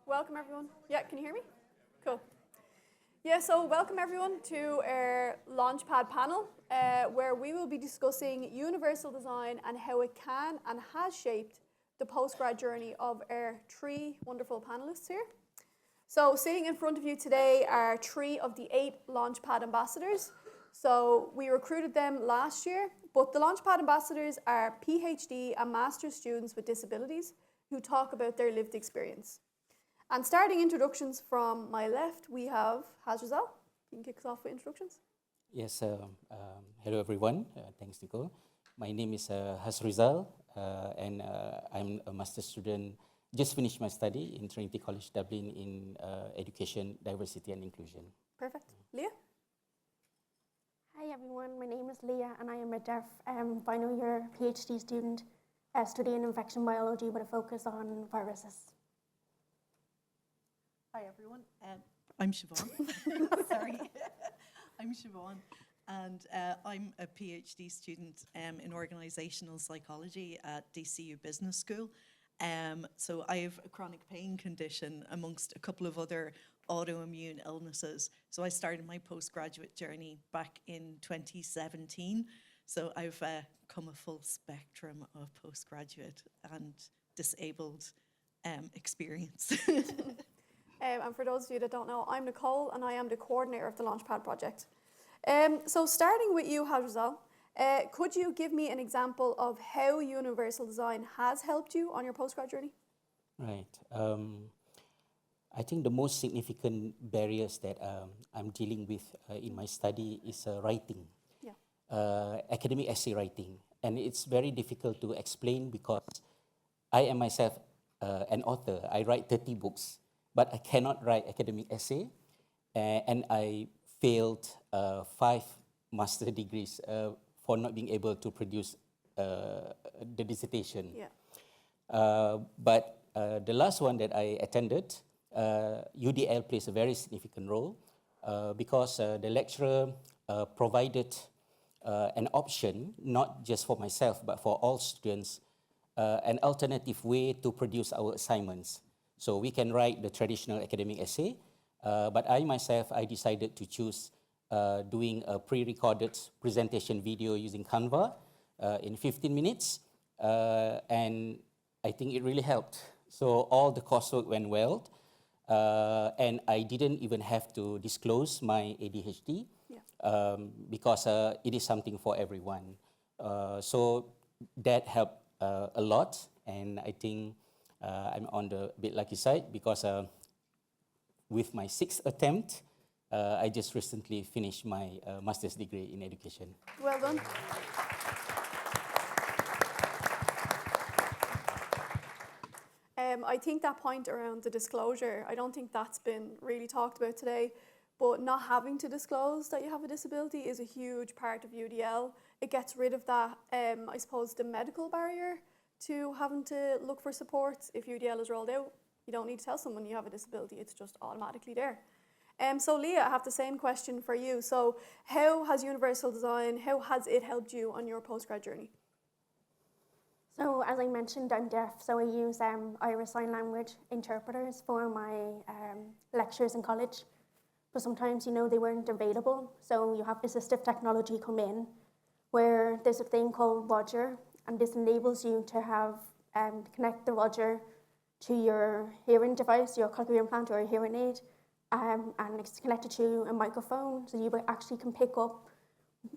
Welcome everyone. Yeah, can you hear me? Cool. Yeah, so welcome everyone to our Launchpad panel, where we will be discussing universal design and how it can and has shaped the postgrad journey of our three wonderful panelists here. So sitting in front of you today are three of the 8 Launchpad ambassadors. So we recruited them last year, but the Launchpad ambassadors are PhD and master's students with disabilities who talk about their lived experience. And starting introductions from my left, we have Hazrizal. You can kick us off with introductions. Yes, hello everyone. Thanks, Nicole. My name is Hazrizal, and I'm a master's student. Just finished my study in Trinity College Dublin in education, diversity and inclusion. Perfect. Leah? Hi everyone, my name is Leah and I am a deaf final year PhD student studying infection biology with a focus on viruses. Hi everyone, I'm Siobhan. Sorry, I'm Siobhan, and I'm a PhD student in organisational psychology at DCU Business School. So I have a chronic pain condition amongst a couple of other autoimmune illnesses. So I started my postgraduate journey back in 2017. So I've come a full spectrum of postgraduate and disabled experience. And for those of you that don't know, I'm Nicole and I am the coordinator of the Launchpad project. So starting with you, Hazrizal, could you give me an example of how universal design has helped you on your postgrad journey? Right. I think the most significant barriers that I'm dealing with in my study is writing, academic essay writing. And it's very difficult to explain because I am myself an author. I write 30 books. But I cannot write academic essay, and I failed 5 master degrees for not being able to produce the dissertation. Yeah. But the last one that I attended, UDL plays a very significant role because the lecturer provided an option, not just for myself, but for all students, an alternative way to produce our assignments. So we can write the traditional academic essay, but I myself, I decided to choose doing a pre-recorded presentation video using Canva in 15 minutes, and I think it really helped. So all the coursework went well, and I didn't even have to disclose my ADHD because it is something for everyone. So that helped a lot, and I think I'm on the bit lucky side because with my 6th attempt, I just recently finished my master's degree in education. Well done. I think that point around the disclosure, I don't think that's been really talked about today, but not having to disclose that you have a disability is a huge part of UDL. It gets rid of that, I suppose, the medical barrier to having to look for support. If UDL is rolled out, you don't need to tell someone you have a disability, it's just automatically there. So Leah, I have the same question for you. So how has universal design, how has it helped you on your postgrad journey? So as I mentioned, I'm deaf, so I use Irish Sign Language interpreters for my lectures in college. But sometimes, they weren't available, so you have assistive technology come in, where there's a thing called Roger, and this enables you to have connect the Roger to your hearing device, your cochlear implant or a hearing aid, and it's connected to a microphone, so you actually can pick up.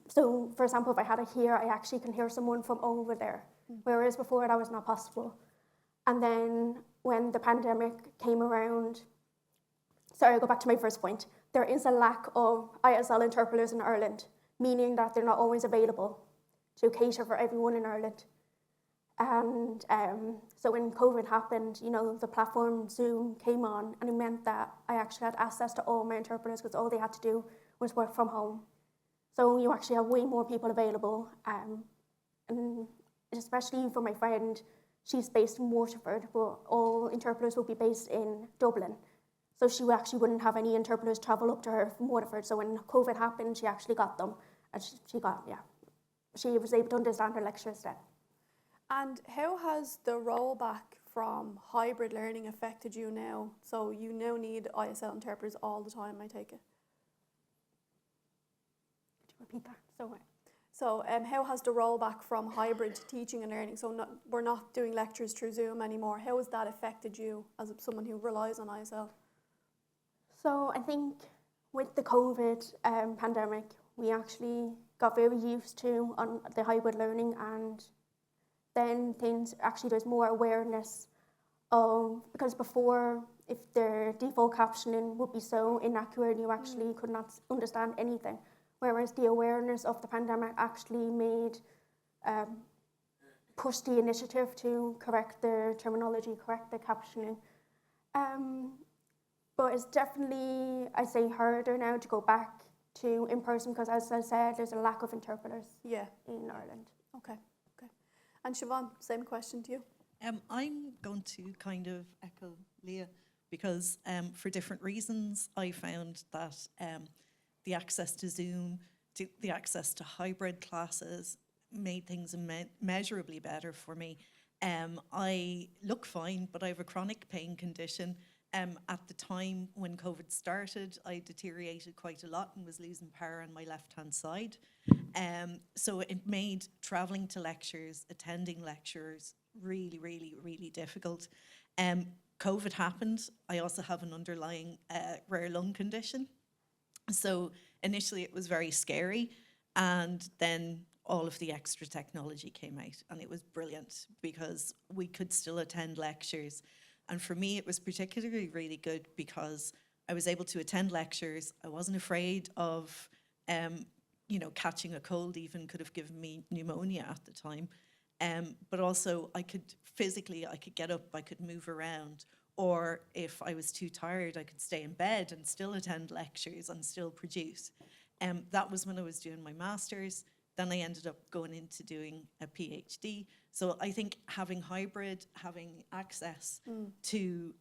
So, for example, if I had it here, I actually can hear someone from over there, whereas before that was not possible. And then when the pandemic came around, sorry, I'll go back to my first point. There is a lack of ISL interpreters in Ireland, meaning that they're not always available to cater for everyone in Ireland. And so when COVID happened, the platform Zoom came on, and it meant that I actually had access to all my interpreters because all they had to do was work from home. So you actually have way more people available, and especially for my friend, she's based in Waterford, but all interpreters will be based in Dublin. So she actually wouldn't have any interpreters travel up to her from Waterford. So when COVID happened, she actually got them, and she was able to understand her lectures then. And how has the rollback from hybrid learning affected you now? So you now need ISL interpreters all the time, I take it. Could you repeat that? So how has the rollback from hybrid teaching and learning, so we're not doing lectures through Zoom anymore, how has that affected you as someone who relies on ISL? So I think with the COVID pandemic, we actually got very used to on the hybrid learning, and then there's more awareness of, because before, if the default captioning would be so inaccurate, you actually could not understand anything. Whereas the awareness of the pandemic actually made, push the initiative to correct the terminology, correct the captioning. But it's definitely, I say, harder now to go back to in person, because as I said, there's a lack of interpreters in Ireland. Okay. And Siobhan, same question to you. I'm going to kind of echo Leah, because for different reasons, I found that the access to Zoom, the access to hybrid classes made things immeasurably better for me. I look fine, but I have a chronic pain condition. At the time when COVID started, I deteriorated quite a lot and was losing power on my left-hand side. So it made travelling to lectures, attending lectures, really, really, really difficult. COVID happened. I also have an underlying rare lung condition. So initially it was very scary, and then all of the extra technology came out, and it was brilliant because we could still attend lectures. And for me, it was particularly really good because I was able to attend lectures. I wasn't afraid of, catching a cold. Even could have given me pneumonia at the time. But also I could get up, I could move around. Or if I was too tired, I could stay in bed and still attend lectures and still produce. That was when I was doing my master's. Then I ended up going into doing a PhD. So I think having hybrid, having access to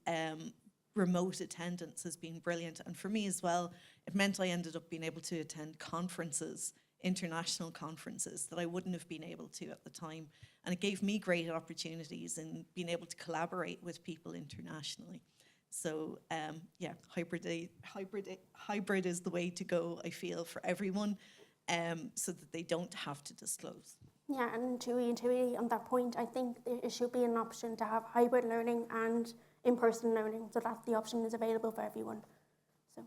remote attendance has been brilliant. And for me as well, it meant I ended up being able to attend conferences, international conferences that I wouldn't have been able to at the time. And it gave me great opportunities in being able to collaborate with people internationally. So hybrid is the way to go, I feel, for everyone, so that they don't have to disclose. Yeah, and to reiterate on that point, I think it should be an option to have hybrid learning and in-person learning, so that the option is available for everyone. So.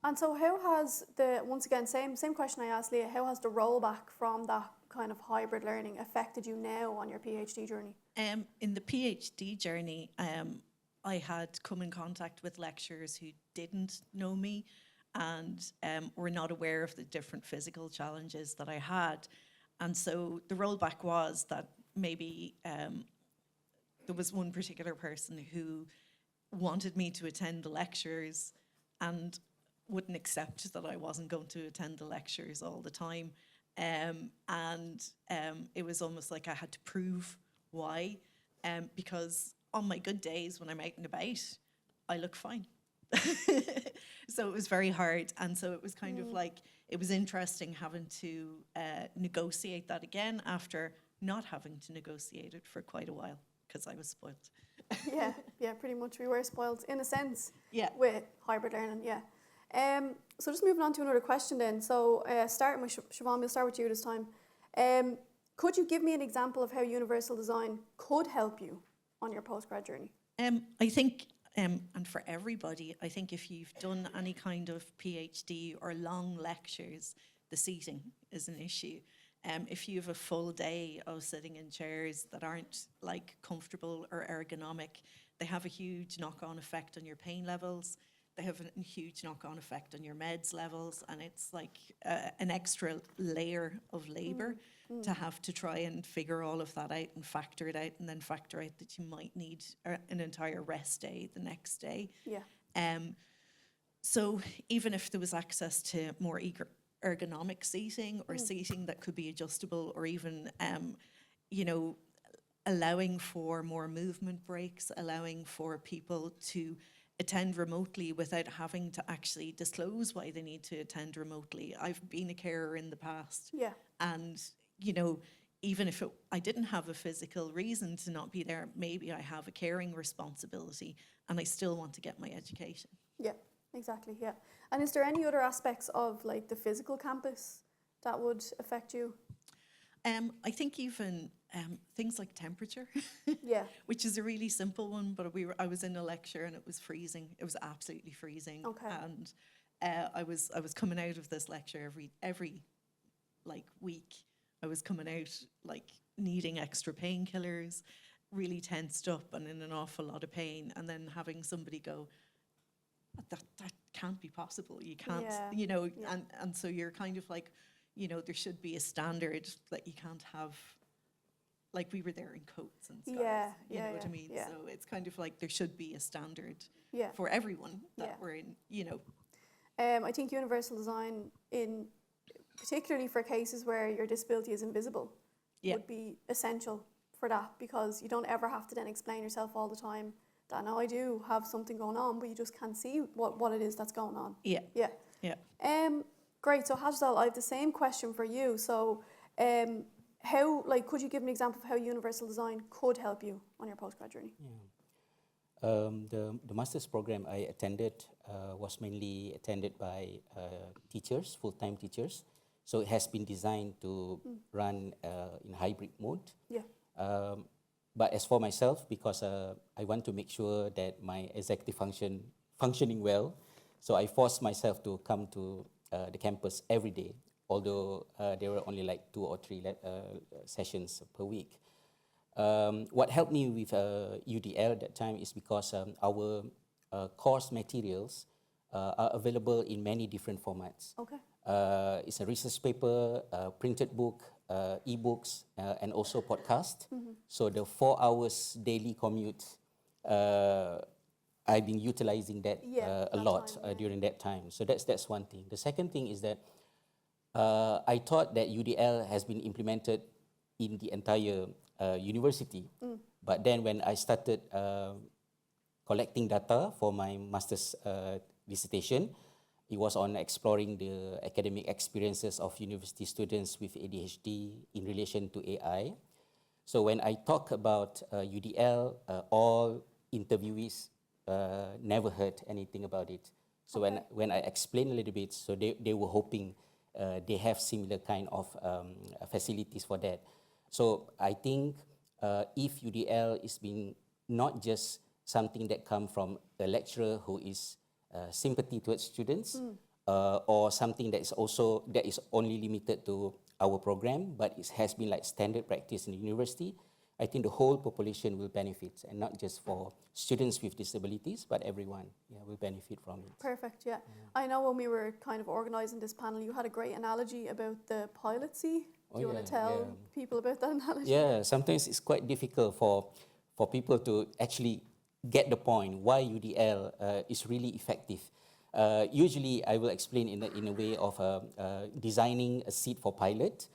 And so how has once again, same question I asked Leah, how has the rollback from that kind of hybrid learning affected you now on your PhD journey? In the PhD journey, I had come in contact with lecturers who didn't know me and were not aware of the different physical challenges that I had. And so the rollback was that maybe there was one particular person who wanted me to attend the lectures and wouldn't accept that I wasn't going to attend the lectures all the time. It was almost like I had to prove why, because on my good days when I'm out and about, I look fine. So it was very hard. And so it was kind of like, it was interesting having to negotiate that again after not having to negotiate it for quite a while because I was spoiled. yeah, pretty much we were spoiled in a sense with hybrid learning, So just moving on to another question then. So starting with Siobhan, we'll start with you this time. Could you give me an example of how universal design could help you on your postgrad journey? I think, and for everybody, I think if you've done any kind of PhD or long lectures, the seating is an issue. If you have a full day of sitting in chairs that aren't like comfortable or ergonomic, they have a huge knock-on effect on your pain levels. They have a huge knock-on effect on your meds levels, and it's like an extra layer of labour to have to try and figure all of that out and factor it out, and then factor out that you might need an entire rest day the next day. So even if there was access to more ergonomic seating or seating that could be adjustable, or even, allowing for more movement breaks, allowing for people to attend remotely without having to actually disclose why they need to attend remotely. I've been a carer in the past. And, even if I didn't have a physical reason to not be there, maybe I have a caring responsibility and I still want to get my education. Yeah, exactly, yeah. And is there any other aspects of like the physical campus that would affect you? I think even things like temperature, Yeah, which is a really simple one, but I was in a lecture and it was freezing. It was absolutely freezing. Okay. And I was coming out of this lecture every like week. I was coming out like needing extra painkillers, really tensed up and in an awful lot of pain, and then having somebody go, that can't be possible. You can't, Yeah, you know, yeah. and so you're kind of like, you know, there should be a standard that you can't have, like we were there in coats and scarves, Yeah, you yeah, know what I yeah, mean? yeah. So it's kind of like there should be a standard Yeah. for everyone that Yeah. we're in, you know. I think universal design, in particularly for cases where your disability is invisible, Yeah. would be essential for that, because you don't ever have to then explain yourself all the time that now I do have something going on, but you just can't see what it is that's going on. Yeah. Yeah. Yeah. Great. So Hajjal, I have the same question for you. So how, like, could you give an example of how universal design could help you on your postgrad journey? The master's program I attended was mainly attended by teachers, full-time teachers. So it has been designed to run in hybrid mode. Yeah. But as for myself, because I want to make sure that my executive functioning well, so I forced myself to come to the campus every day, although there were only like 2 or 3 sessions per week. What helped me with UDL at that time is because our course materials are available in many different formats. Okay. It's a research paper, printed book, e-books, and also podcast. So the 4 hours daily commute, I've been utilizing that Yeah, a that lot time, yeah. during that time. So that's one thing. The second thing is that I thought that UDL has been implemented in the entire university. But then when I started collecting data for my master's dissertation, it was on exploring the academic experiences of university students with ADHD in relation to AI. So when I talk about UDL, all interviewees never heard anything about it. So Okay. when I explained a little bit, so they were hoping they have similar kind of facilities for that. So I think if UDL is being not just something that come from a lecturer who is sympathy towards students, or something that is only limited to our program, but it has been like standard practice in the university, I think the whole population will benefit, and not just for students with disabilities, but everyone will benefit from it. Perfect, yeah. I know when we were kind of organising this panel, you had a great analogy about the pilot seat. Do you want to tell people about that analogy? Yeah, sometimes it's quite difficult for people to actually get the point why UDL is really effective. Usually, I will explain in a way of designing a seat for pilot.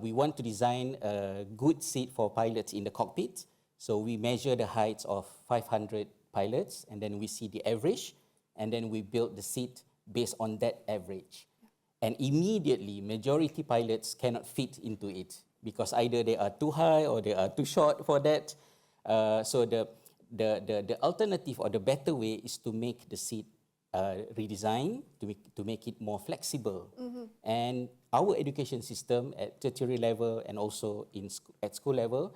We want to design a good seat for pilots in the cockpit. So we measure the heights of 500 pilots, and then we see the average, and then we build the seat based on that average. And immediately, majority pilots cannot fit into it because either they are too high or they are too short for that. So the alternative or the better way is to make the seat redesign to make it more flexible. And our education system at tertiary level and also at school level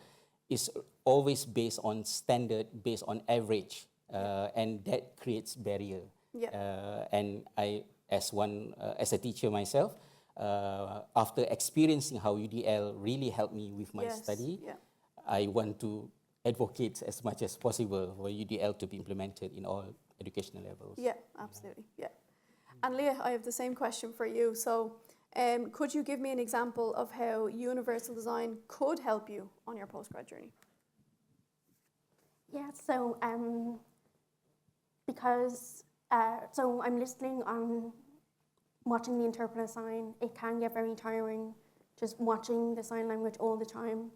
is always based on standard, based on average, and that creates barrier. Yeah. And I, as a teacher myself, after experiencing how UDL really helped me with my study, I want to advocate as much as possible for UDL to be implemented in all educational levels. Yeah, absolutely, yeah. And Leah, I have the same question for you. So could you give me an example of how universal design could help you on your postgrad journey? Yeah, so so I'm listening on watching the interpreter sign. It can get very tiring just watching the sign language all the time.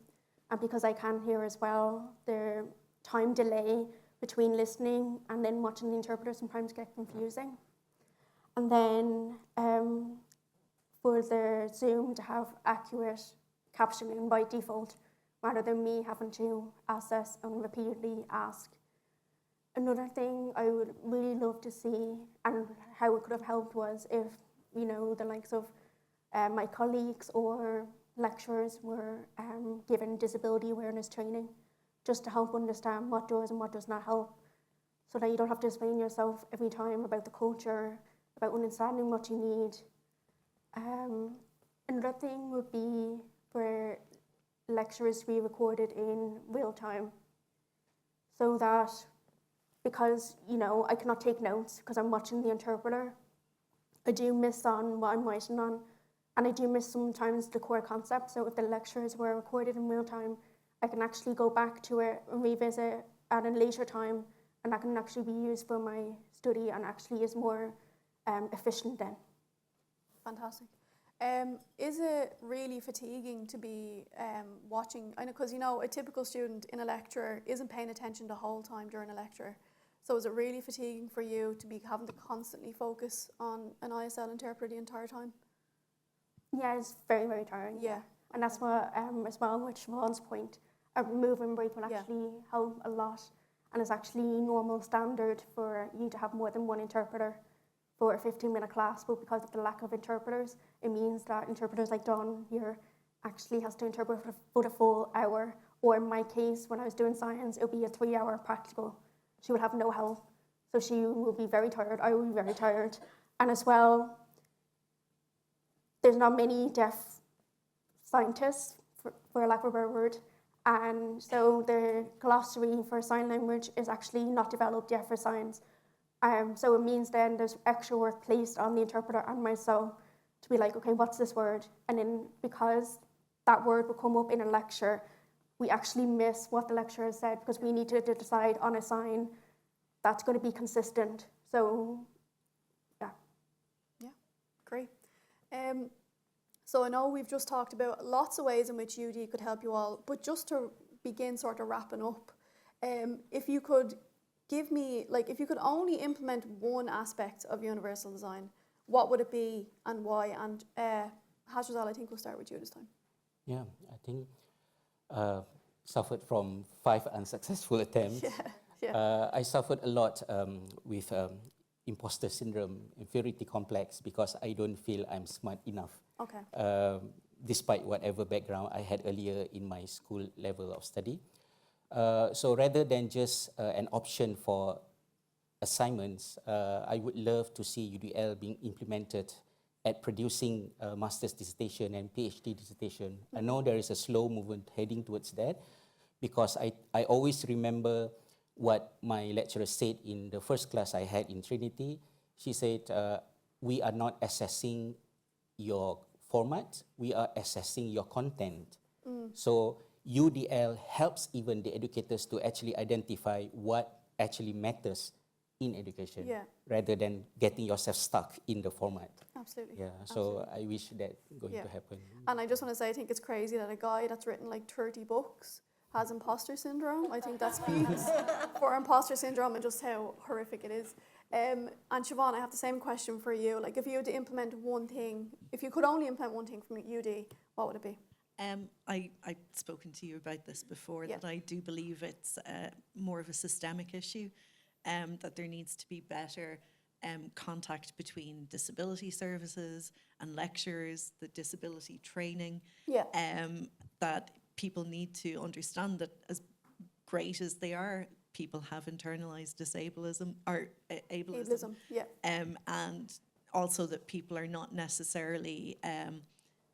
And because I can hear as well, the time delay between listening and then watching the interpreter sometimes get confusing. And then for the Zoom to have accurate captioning by default, rather than me having to assess and repeatedly ask. Another thing I would really love to see and how it could have helped was if, the likes of my colleagues or lecturers were given disability awareness training, just to help understand what does and what does not help, so that you don't have to explain yourself every time about the culture, about understanding what you need. Another thing would be for lecturers to be recorded in real time, so that, because I cannot take notes because I'm watching the interpreter, I do miss on what I'm writing on, and I do miss sometimes the core concept. So if the lectures were recorded in real time, I can actually go back to it and revisit at a later time, and that can actually be used for my study and actually is more efficient then. Fantastic. Is it really fatiguing to be watching? I know, because a typical student in a lecture isn't paying attention the whole time during a lecture. So is it really fatiguing for you to be having to constantly focus on an ISL interpreter the entire time? Yeah, it's very, very tiring. Yeah. And that's what, as well, with Siobhan's point, a moving break will actually help a lot. And it's actually normal standard for you to have more than one interpreter for a 15-minute class, but because of the lack of interpreters, it means that interpreters like Dawn here actually has to interpret for the full hour. Or in my case, when I was doing science, it would be a 3-hour practical. She would have no help. So she will be very tired, I will be very tired. And as well, there's not many deaf scientists, for lack of a better word. And so the glossary for sign language is actually not developed yet for science. So it means then there's extra work placed on the interpreter and myself to be like, okay, what's this word? And then because that word will come up in a lecture, we actually miss what the lecturer has said because we need to decide on a sign that's going to be consistent. So, yeah. Yeah, great. So I know we've just talked about lots of ways in which UD could help you all, but just to begin sort of wrapping up, if you could give me, if you could only implement one aspect of universal design, what would it be and why? And Hajrazal, I think we'll start with you this time. Yeah, I think suffered from 5 unsuccessful attempts. I suffered a lot with imposter syndrome, inferiority complex, because I don't feel I'm smart enough. Okay. Despite whatever background I had earlier in my school level of study. So rather than just an option for assignments, I would love to see UDL being implemented at producing a master's dissertation and PhD dissertation. I know there is a slow movement heading towards that, because I always remember what my lecturer said in the first class I had in Trinity. She said, we are not assessing your format, we are assessing your content. So UDL helps even the educators to actually identify what actually matters in education, rather than getting yourself stuck in the format. Absolutely. Yeah, so I wish that going to happen. And I just want to say, I think it's crazy that a guy that's written like 30 books has imposter syndrome. I think that speaks for imposter syndrome and just how horrific it is. And Siobhan, I have the same question for you. Like, if you had to implement one thing, if you could only implement one thing from UD, what would it be? I've spoken to you about this before, that I do believe it's more of a systemic issue, that there needs to be better contact between disability services and lecturers, the disability training, that people need to understand that as great as they are, people have internalized disableism or ableism. And also that people are not necessarily,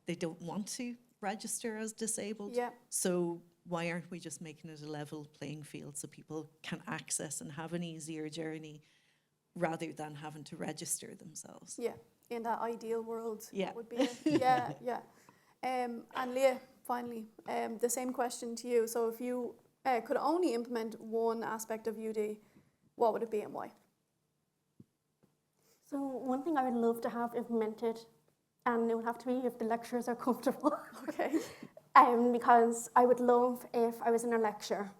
they don't want to register as disabled. So why aren't we just making it a level playing field so people can access and have an easier journey rather than having to register themselves? Yeah, in that ideal world, that would be it. And Leah, finally, the same question to you. So if you could only implement one aspect of UD, what would it be and why? So one thing I would love to have implemented, and it would have to be if the lecturers are comfortable. Okay. Because I would love, if I was in a lecture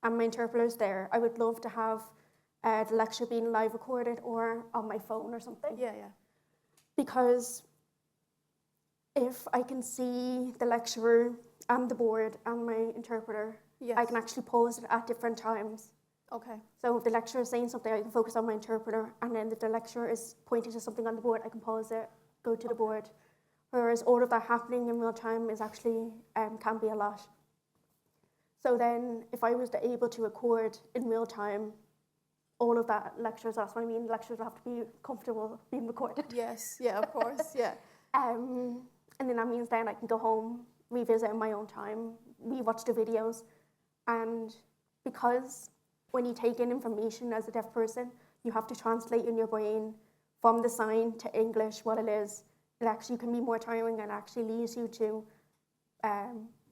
and my interpreter's there, I would love to have the lecture being live recorded or on my phone or something. Because if I can see the lecturer and the board and my interpreter, Yes. I can actually pause it at different times. Okay. So if the lecturer is saying something, I can focus on my interpreter, and then if the lecturer is pointing to something on the board, I can pause it, go to the board. Whereas all of that happening in real time is actually, can be a lot. So then if I was able to record in real time all of that lectures, that's what I mean, lectures will have to be comfortable being recorded. Yes. Yeah. Of course. Yeah. And then that means then I can go home, revisit in my own time, rewatch the videos. And because when you take in information as a deaf person, you have to translate in your brain from the sign to English what it is. It actually can be more tiring and actually leads you to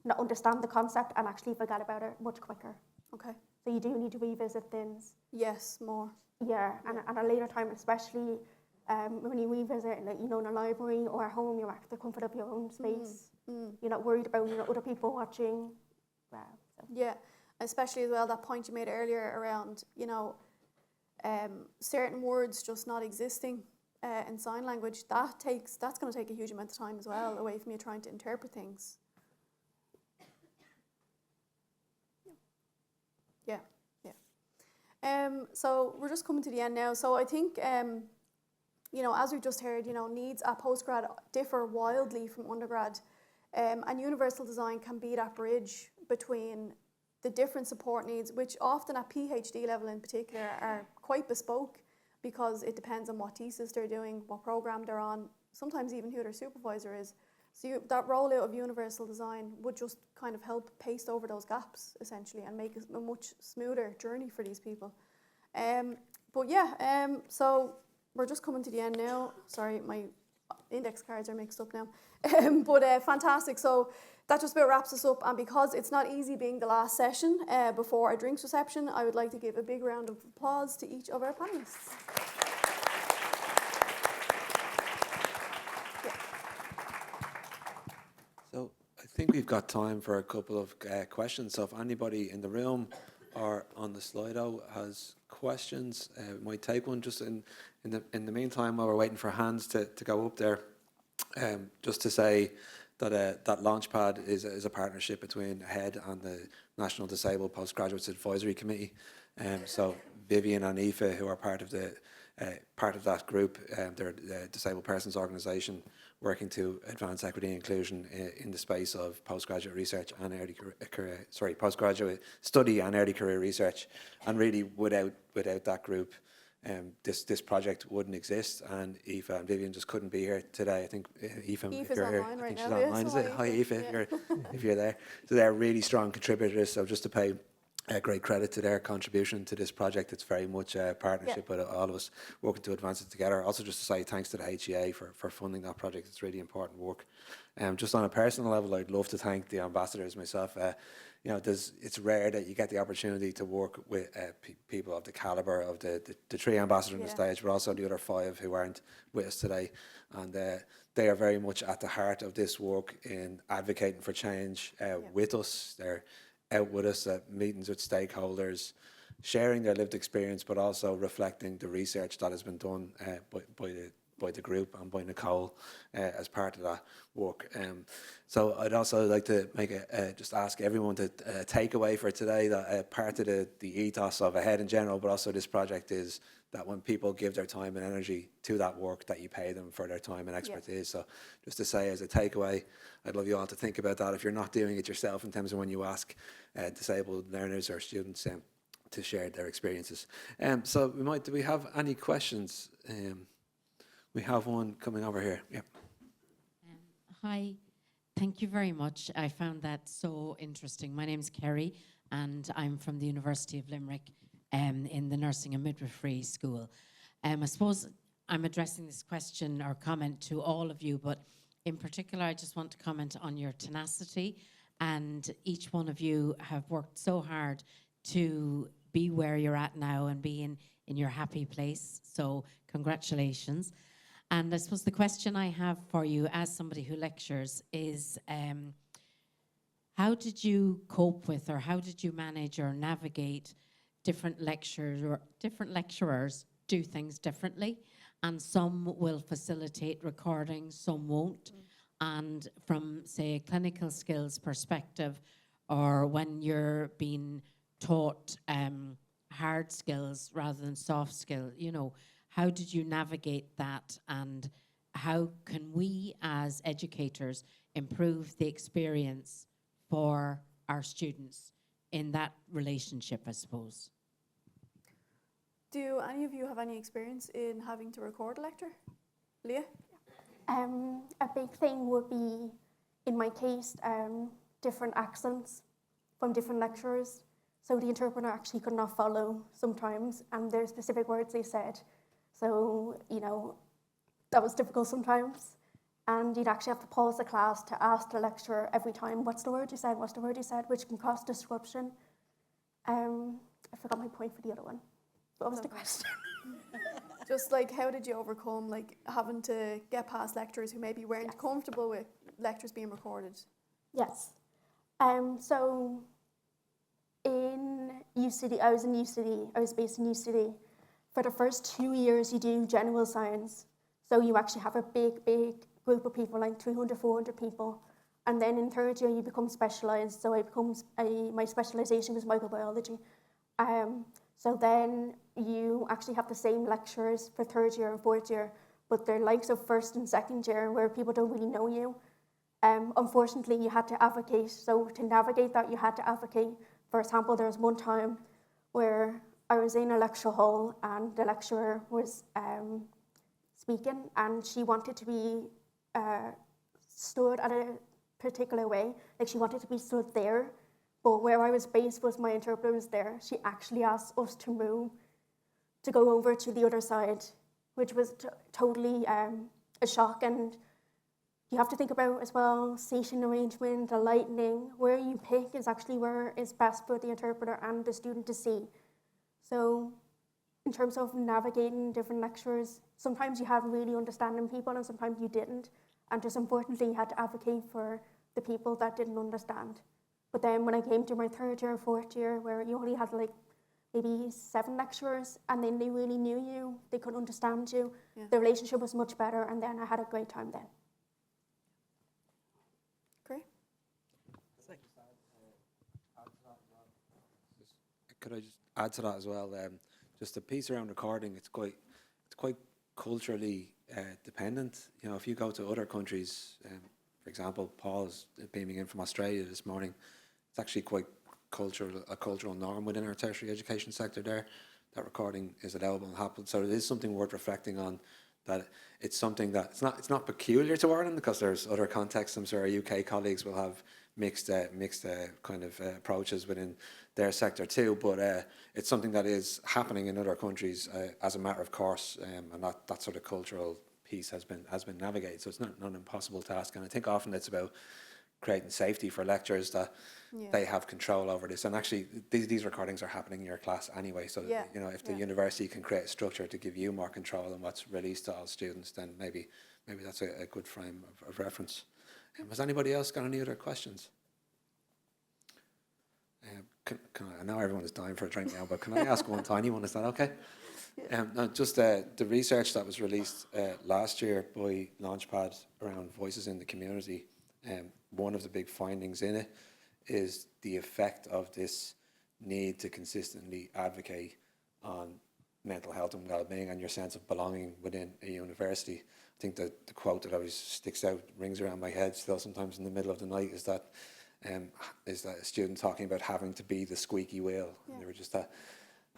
not understand the concept and actually forget about it much quicker. Okay. So you do need to revisit things. Yes. More. Yeah, and at a later time, especially when you revisit, like, you know, in a library or at home, you're at the comfort of your own space. You're not worried about, you know, other people watching. So. Yeah. Especially as well that point you made earlier around, you know, certain words just not existing in sign language. That's going to take a huge amount of time as well away from you trying to interpret things. Yeah. Yeah. So we're just coming to the end now. So I think, you know, as we've just heard, you know, needs at postgrad differ wildly from undergrad, and universal design can be that bridge between the different support needs, which often at PhD level in particular are quite bespoke because it depends on what thesis they're doing, what program they're on, sometimes even who their supervisor is. So that rollout of universal design would just kind of help paste over those gaps essentially and make a much smoother journey for these people. But yeah, so we're just coming to the end now. Sorry, my index cards are mixed up now. But fantastic. So that just about wraps us up. And because it's not easy being the last session before our drinks reception, I would like to give a big round of applause to each of our panelists. So I think we've got time for a couple of questions. So if anybody in the room or on the Slido has questions, we might take one just in the meantime while we're waiting for hands to go up there. Just to say that that Launchpad is a partnership between HEAD and the National Disabled Postgraduates Advisory Committee. So Vivian and Aoife, who are part of that group, they're the Disabled Persons Organisation working to advance equity and inclusion in the space of postgraduate research and postgraduate study and early career research. And really, without that group, this project wouldn't exist, and Aoife and Vivian just couldn't be here today. I think Aoife, if you're here, I think she's online. Is it? Hi, Aoife, if you're there. So they're really strong contributors. So just to pay great credit to their contribution to this project. It's very much a partnership with all of us working to advance it together. Also, just to say thanks to the HEA for funding that project. It's really important work. Just on a personal level, I'd love to thank the ambassadors myself. You know, it's rare that you get the opportunity to work with people of the calibre of the three ambassadors on the stage, but also the other 5 who aren't with us today. And they are very much at the heart of this work in advocating for change with us. They're out with us at meetings with stakeholders, sharing their lived experience, but also reflecting the research that has been done by the group and by Nicole as part of that work. So I'd also like to make just ask everyone to take away for today that part of the ethos of HEAD in general, but also this project, is that when people give their time and energy to that work, that you pay them for their time and expertise. So just to say as a takeaway, I'd love you all to think about that if you're not doing it yourself, in terms of when you ask disabled learners or students to share their experiences. So do we have any questions? We have one coming over here. Yeah. Hi, thank you very much. I found that so interesting. My name's Kerry, and I'm from the University of Limerick in the Nursing and Midwifery School. I suppose I'm addressing this question or comment to all of you, but in particular, I just want to comment on your tenacity, and each one of you have worked so hard to be where you're at now and be in your happy place. So congratulations. And I suppose the question I have for you as somebody who lectures is, how did you cope with, or how did you manage or navigate different lecturers, or different lecturers do things differently, and some will facilitate recording, some won't. And from, say, a clinical skills perspective, or when you're being taught hard skills rather than soft skill, you know, how did you navigate that, and how can we as educators improve the experience for our students in that relationship, I suppose? Do any of you have any experience in having to record a lecture? Leah? A big thing would be, in my case, different accents from different lecturers. So the interpreter actually could not follow sometimes, and there's specific words they said. So, you know, that was difficult sometimes. And you'd actually have to pause the class to ask the lecturer every time, what's the word you said, what's the word you said, which can cause disruption. I forgot my point for the other one. What was the question? Just like, how did you overcome like having to get past lecturers who maybe weren't comfortable with lectures being recorded? Yes. So in UCD, I was based in UCD. For the first 2 years, you do general science. So you actually have a big group of people, like 300, 400 people. And then in third year, you become specialized. So my specialization was microbiology. So then you actually have the same lecturers for third year and fourth year, but they're likes of first and second year where people don't really know you. Unfortunately, you had to advocate. So to navigate that, you had to advocate. For example, there was one time where I was in a lecture hall and the lecturer was speaking, and she wanted to be stood at a particular way. Like, she wanted to be stood there, but where I was based was my interpreter was there. She actually asked us to move, to go over to the other side, which was totally a shock. And you have to think about as well, seating arrangement, the lighting, where you pick is actually where is best for the interpreter and the student to see. So in terms of navigating different lecturers, sometimes you had really understanding people and sometimes you didn't. And just unfortunately, you had to advocate for the people that didn't understand. But then when I came to my third year, fourth year, where you only had like maybe 7 lecturers, and then they really knew you, they could understand you, the relationship was much better, and then I had a great time then. Great. Could I just add to that as well? Just a piece around recording. It's quite culturally dependent. You know, if you go to other countries, for example, Paul's beaming in from Australia this morning. It's actually quite a cultural norm within our tertiary education sector there. That recording is allowable and happens. So it is something worth reflecting on. That it's something that it's not peculiar to Ireland, because there's other contexts. I'm sure our UK colleagues will have mixed kind of approaches within their sector too. But it's something that is happening in other countries as a matter of course, and that sort of cultural piece has been navigated. So it's not an impossible task. And I think often it's about creating safety for lecturers, that they have control over this. And actually, these recordings are happening in your class anyway. So you know, if the university can create a structure to give you more control on what's released to all students, then maybe that's a good frame of reference. Has anybody else got any other questions? I know everyone is dying for a drink now, but can I ask one tiny one? Is that okay? Just the research that was released last year by Launchpad around voices in the community. One of the big findings in it is the effect of this need to consistently advocate on mental health and well-being and your sense of belonging within a university. I think that the quote that always sticks out, rings around my head still sometimes in the middle of the night, is that a student talking about having to be the squeaky wheel. And they were just that.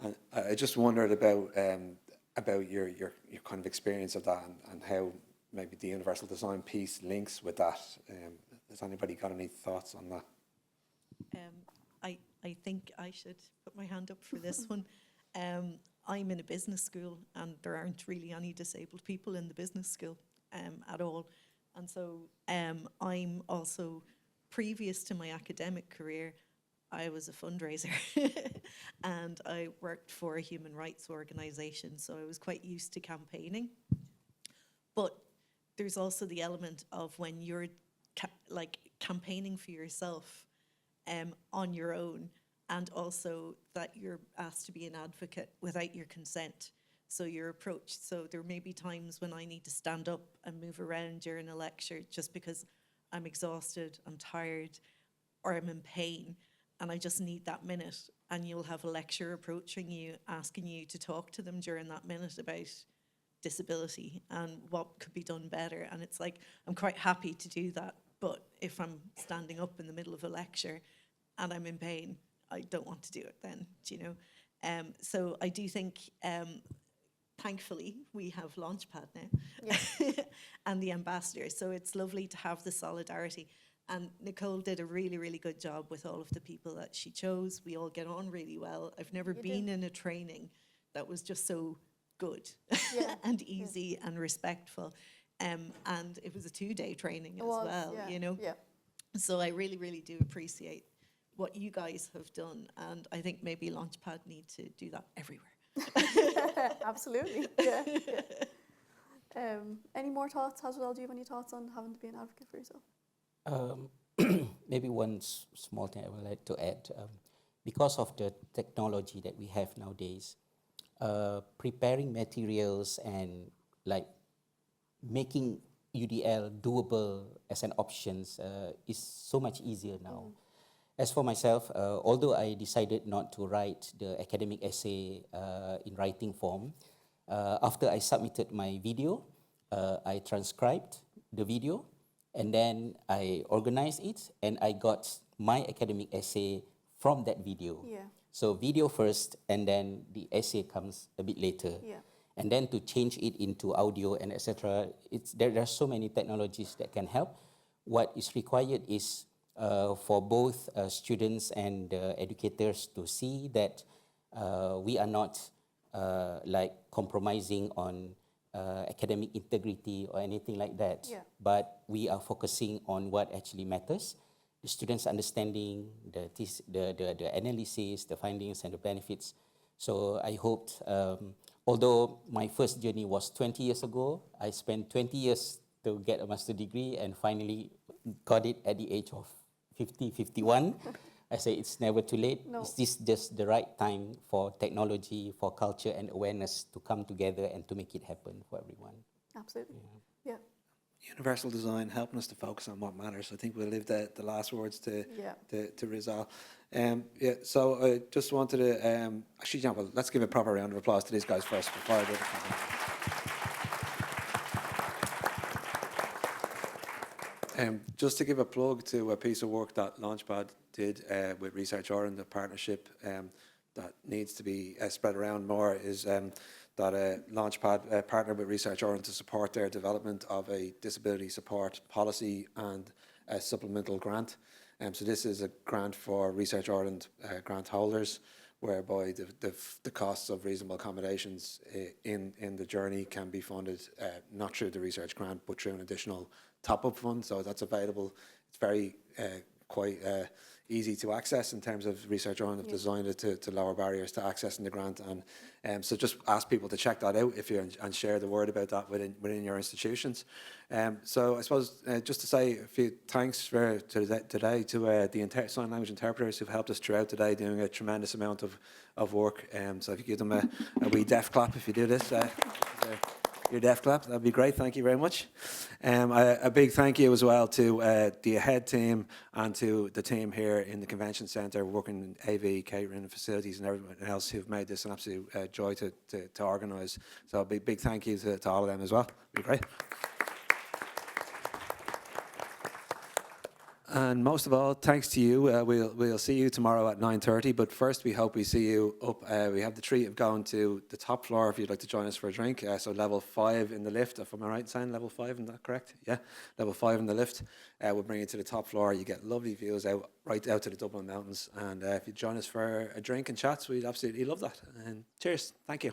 And I just wondered about your kind of experience of that, and how maybe the universal design piece links with that. Has anybody got any thoughts on that? I think I should put my hand up for this one. I'm in a business school, and there aren't really any disabled people in the business school at all. And so I'm also, previous to my academic career, I was a fundraiser and I worked for a human rights organisation, so I was quite used to campaigning. But there's also the element of when you're campaigning for yourself on your own, and also that you're asked to be an advocate without your consent. So your approach, so there may be times when I need to stand up and move around during a lecture just because I'm exhausted, I'm tired, or I'm in pain, and I just need that minute. And you'll have a lecturer approaching you, asking you to talk to them during that minute about disability and what could be done better. And it's like, I'm quite happy to do that. But if I'm standing up in the middle of a lecture and I'm in pain, I don't want to do it then, do you know? So I do think, thankfully, we have Launchpad now and the ambassador. So it's lovely to have the solidarity. And Nicole did a really, really good job with all of the people that she chose. We all get on really well. I've never been in a training that was just so good and easy and respectful. And it was a 2-day training as well, you know? Yeah. So I really, really do appreciate what you guys have done. And I think maybe Launchpad need to do that everywhere. Absolutely. Yeah. Any more thoughts, Haswell? Do you have any thoughts on having to be an advocate for yourself? Maybe one small thing I would like to add. Because of the technology that we have nowadays, preparing materials and like making UDL doable as an option is so much easier now. As for myself, although I decided not to write the academic essay in writing form, after I submitted my video, I transcribed the video, and then I organized it, and I got my academic essay from that video. Yeah. So video first, and then the essay comes a bit later. Yeah. And then to change it into audio and etc. There are so many technologies that can help. What is required is for both students and educators to see that we are not like compromising on academic integrity or anything like that, but we are focusing on what actually matters, the students' understanding, the analysis, the findings and the benefits. So I hoped, although my first journey was 20 years ago, I spent 20 years to get a master's degree and finally got it at the age of 51. I say it's never too late. No. Is this just the right time for technology, for culture and awareness to come together and to make it happen for everyone? Absolutely. Yeah. Universal design helping us to focus on what matters. I think we'll leave the last words to Rizal. So I just wanted to actually, well, let's give a proper round of applause to these guys first before I do the comment. Just to give a plug to a piece of work that Launchpad did with Research Ireland, the partnership that needs to be spread around more is that Launchpad partnered with Research Ireland to support their development of a disability support policy and a supplemental grant. So this is a grant for Research Ireland grant holders, whereby the costs of reasonable accommodations in the journey can be funded not through the research grant but through an additional top-up fund. So that's available. It's very quite easy to access in terms of Research Ireland have designed it to lower barriers to accessing the grant, and so just ask people to check that out if you and share the word about that within your institutions. So I suppose just to say a few thanks today to the sign language interpreters who've helped us throughout today, doing a tremendous amount of work. So if you give them a wee deaf clap if you do this. Your deaf clap, that'd be great. Thank you very much. A big thank you as well to the AHEAD team and to the team here in the Convention Centre, working in AV, catering, facilities, and everyone else who've made this an absolute joy to organise. So a big thank you to all of them as well. It'd be great. And most of all, thanks to you. We'll see you tomorrow at 9:30. But first, we hope we see you up. We have the treat of going to the top floor if you'd like to join us for a drink. So level 5 in the lift. If am I right in saying level 5? Is that correct? Yeah, level 5 in the lift. We'll bring you to the top floor. You get lovely views right out to the Dublin Mountains. And if you join us for a drink and chats, we'd absolutely love that. And cheers. Thank you.